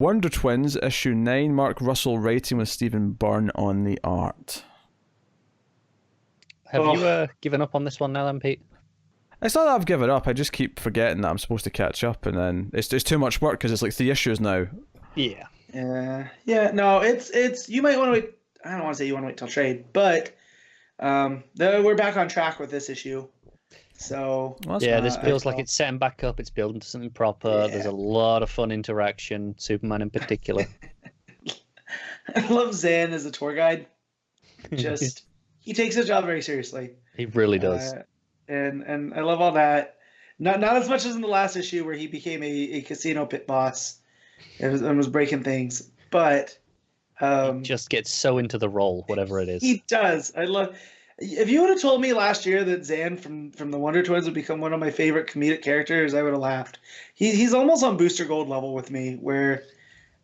Wonder Twins, issue 9, Mark Russell writing with Stephen Byrne on the art. Have you given up on this one now then, Pete? It's not that I've given up, I just keep forgetting that I'm supposed to catch up, and then it's too much work because it's like 3 issues now. Yeah. Yeah, no, it's you might want to wait. I don't want to say you want to wait till trade, but we're back on track with this issue. So yeah, this feels like it's setting back up. It's building to something proper. Yeah. There's a lot of fun interaction. Superman in particular. I love Zan as a tour guide. Just he takes his job very seriously. He really does. And I love all that. Not as much as in the last issue where he became a casino pit boss and was breaking things, but he just gets so into the role, whatever it is. He does. I love. If you would have told me last year that Zan from the Wonder Twins would become one of my favorite comedic characters, I would have laughed. He's almost on Booster Gold level with me, where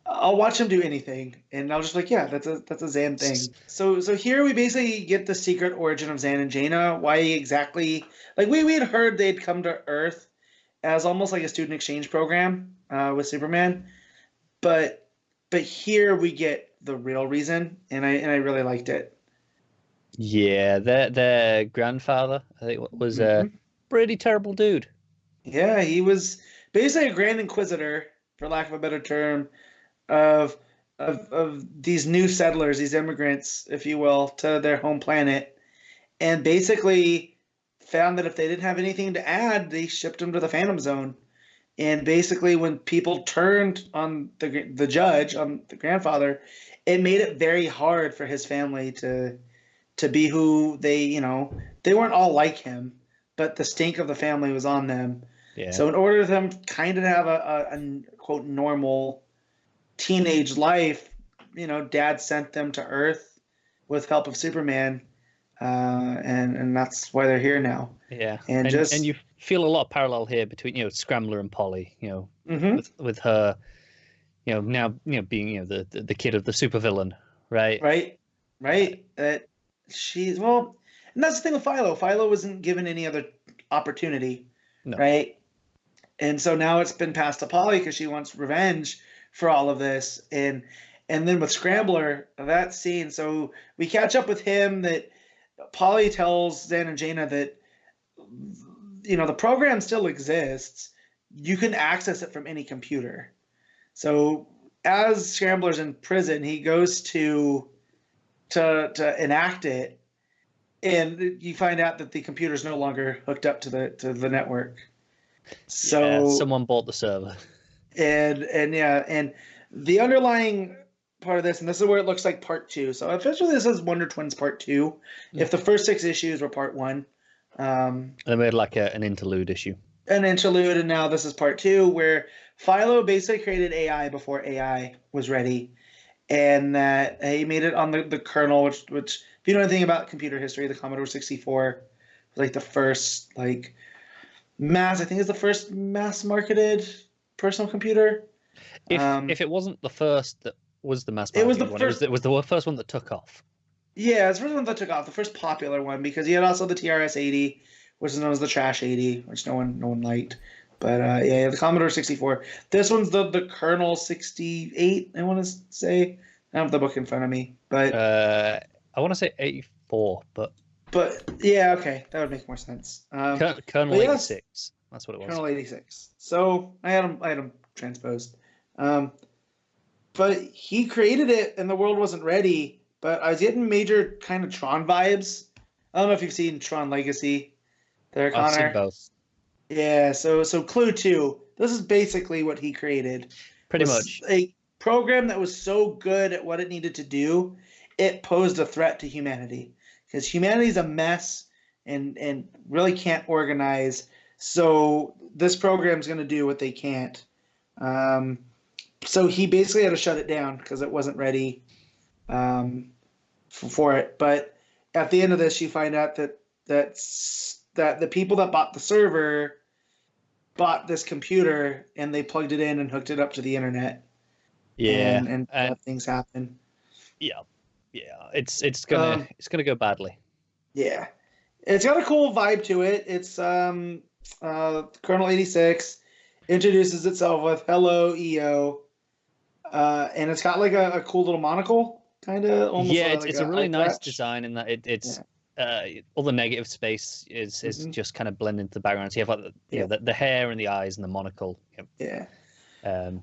I'll watch him do anything, and I'll just be like, yeah, that's a Zan thing. So here we basically get the secret origin of Zan and Jaina. Why exactly? Like we had heard they'd come to Earth as almost like a student exchange program with Superman, but here we get the real reason, and I really liked it. Yeah, their grandfather, I think, was a pretty terrible dude. Yeah, he was basically a Grand Inquisitor, for lack of a better term, of these new settlers, these immigrants, if you will, to their home planet, and basically found that if they didn't have anything to add, they shipped them to the Phantom Zone. And basically, when people turned on the judge, on the grandfather, it made it very hard for his family to be who they weren't all like him, but the stink of the family was on them. Yeah. So in order for them kind of to have a quote normal teenage life, Dad sent them to Earth with help of Superman, and that's why they're here now. Yeah, and you feel a lot of parallel here between Scrambler and Polly, with her, now being the kid of the supervillain, right? Right. And that's the thing with Philo. Philo wasn't given any other opportunity, no. Right? And so now it's been passed to Polly because she wants revenge for all of this. And then with Scrambler, that scene, so we catch up with him that Polly tells Zan and Jaina that, the program still exists. You can access it from any computer. So as Scrambler's in prison, he goes to enact it, and you find out that the computer is no longer hooked up to the network. So someone bought the server. And the underlying part of this, and this is where it looks like part 2. So officially this is Wonder Twins part 2. If the first 6 issues were part 1. They made like an interlude issue. An interlude, and now this is part 2, where Philo basically created AI before AI was ready. And that he made it on the kernel, which if you know anything about computer history, the Commodore 64 was like the first first mass marketed personal computer. If it wasn't the first that was the mass marketed one, it was the first one that took off. Yeah, it's the first one that took off, the first popular one, because he had also the TRS-80, which is known as the Trash 80, which no one liked. But the Commodore 64. This one's the Kernel 68, I want to say. I don't have the book in front of me. But I want to say 84, but yeah, okay. That would make more sense. Kernel 86. That's what it was. Kernel 86. So I had him transposed. But he created it, and the world wasn't ready. But I was getting major kind of Tron vibes. I don't know if you've seen Tron Legacy there, Connor. I've seen both. Yeah, so Clue 2, this is basically what he created. Pretty much. A program that was so good at what it needed to do, it posed a threat to humanity. Because humanity's a mess and really can't organize. So this program's going to do what they can't. So he basically had to shut it down because it wasn't ready for it. But at the end of this, you find out that the people that bought the server bought this computer, and they plugged it in and hooked it up to the internet. Yeah, and things happen. Yeah, it's gonna go badly. Yeah, it's got a cool vibe to it. It's Colonel 86 introduces itself with "Hello, EO," and it's got like a cool little monocle, kind of almost. Yeah, like it's a really nice patch. design in that it's all the negative space is just kind of blend into the background. So you have like the hair and the eyes and the monocle. Yeah.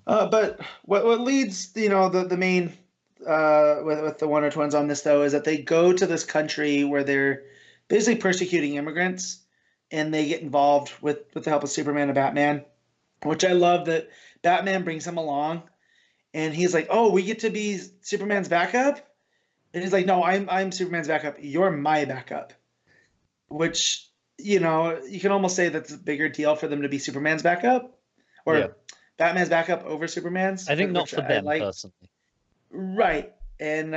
But what leads the main with the Wonder Twins on this though is that they go to this country where they're basically persecuting immigrants, and they get involved with the help of Superman and Batman, which I love that Batman brings him along, and he's like, "Oh, we get to be Superman's backup," and he's like, "No, I'm Superman's backup. You're my backup," which you can almost say that's a bigger deal for them to be Superman's backup, or Batman's backup over Superman's. I think not for them personally. Right, and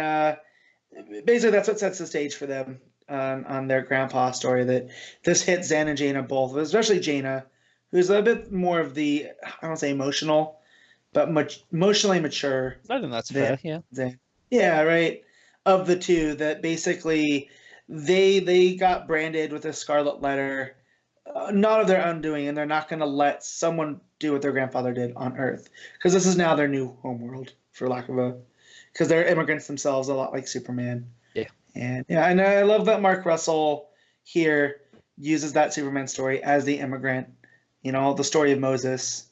basically that's what sets the stage for them on their grandpa story. That this hits Zan and Jaina both, especially Jaina, who's a bit more of the, I don't say emotional, but emotionally mature. I think that's fair. Yeah. Zan. Yeah, right. Of the two, that basically they got branded with a scarlet letter, not of their undoing, and they're not going to let someone do what their grandfather did on Earth, because this is now their new homeworld, for lack of a, because they're immigrants themselves, a lot like Superman. Yeah. And I love that Mark Russell here uses that Superman story as the immigrant, the story of Moses,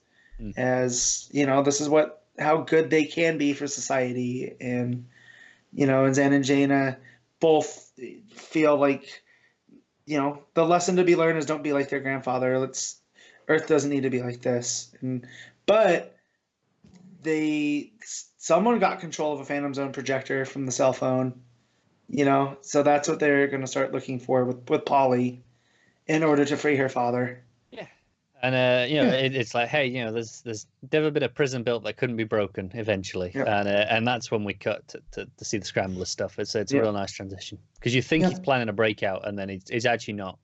as this is how good they can be for society, and and Zan and Jaina both feel like the lesson to be learned is don't be like their grandfather. Earth doesn't need to be like this. But someone got control of a Phantom Zone projector from the cell phone, so that's what they're going to start looking for with Polly in order to free her father. Yeah. And it's like, hey, there's never been a prison built that couldn't be broken eventually. And that's when we cut to see the Scrambler stuff. It's a real nice transition, because you think he's planning a breakout, and then he's actually not.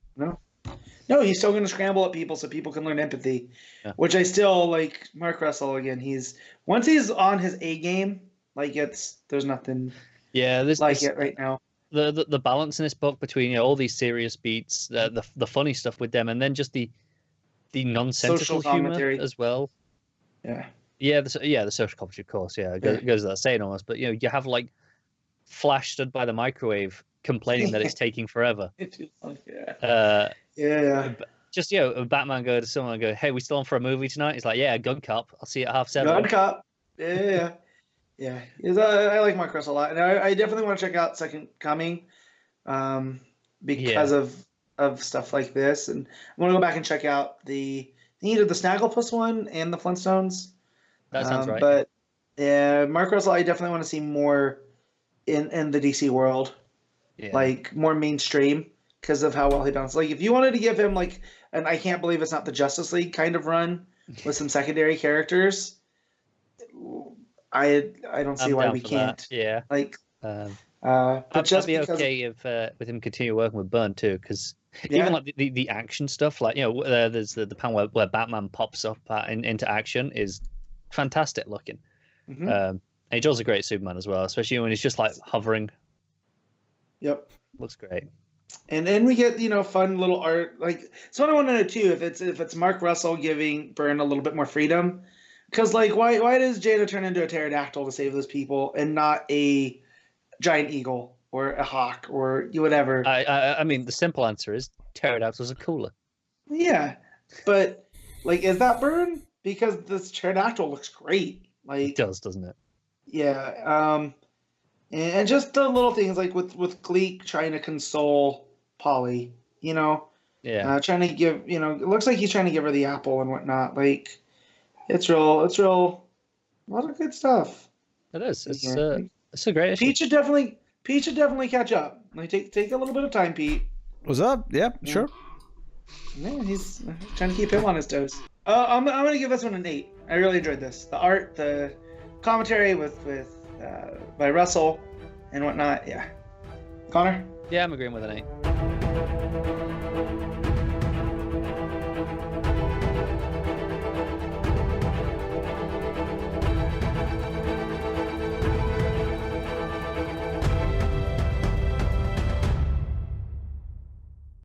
No, he's still going to scramble at people so people can learn empathy, which I still like. Mark Russell again. Once he's on his A game, there's nothing. Yeah, like it right now. The balance in this book between all these serious beats, the funny stuff with them, and then just the nonsensical humor as well. Yeah, the social commentary, of course. Yeah, it goes without saying almost. But you have like Flash stood by the microwave complaining that it's taking forever. Just Batman go to someone and go, "Hey, we still on for a movie tonight?" He's like, "Yeah, Gun Cop. I'll see you at 7:30." Gun Cop. Yeah. I like Mark Russell a lot, and I definitely want to check out Second Coming, because of stuff like this, and I want to go back and check out the Snagglepuss one and the Flintstones. That sounds right. But yeah, Mark Russell, I definitely want to see more in the DC world, like more mainstream, because of how well he balanced. Like if you wanted to give him and I can't believe it's not the Justice League kind of run with some secondary characters, I don't see why we can't. That. Yeah. But I'd be okay with him continue working with Byrne too, because even like the action stuff, like there's the panel where Batman pops up into action is fantastic looking. And he draws a great Superman as well, especially when he's just like hovering. Yep, looks great. And then we get fun little art. So what I want to know too, if it's Mark Russell giving Byrne a little bit more freedom, because why does Jaina turn into a pterodactyl to save those people and not a giant eagle or a hawk or whatever? I mean, the simple answer is pterodactyls are cooler. Yeah, but is that Byrne? Because this pterodactyl looks great. It does, doesn't it? Yeah. And just the little things with Gleek trying to console Polly, trying to give, it looks like he's trying to give her the apple and whatnot. It's real, a lot of good stuff. It is. It's a great issue. Pete should definitely catch up. Take a little bit of time, Pete. What's up? Yeah, sure. Yeah, he's trying to keep him on his toes. I'm gonna give this one an 8. I really enjoyed this. The art, the commentary by Russell and whatnot. Yeah. Connor? Yeah, I'm agreeing with an 8.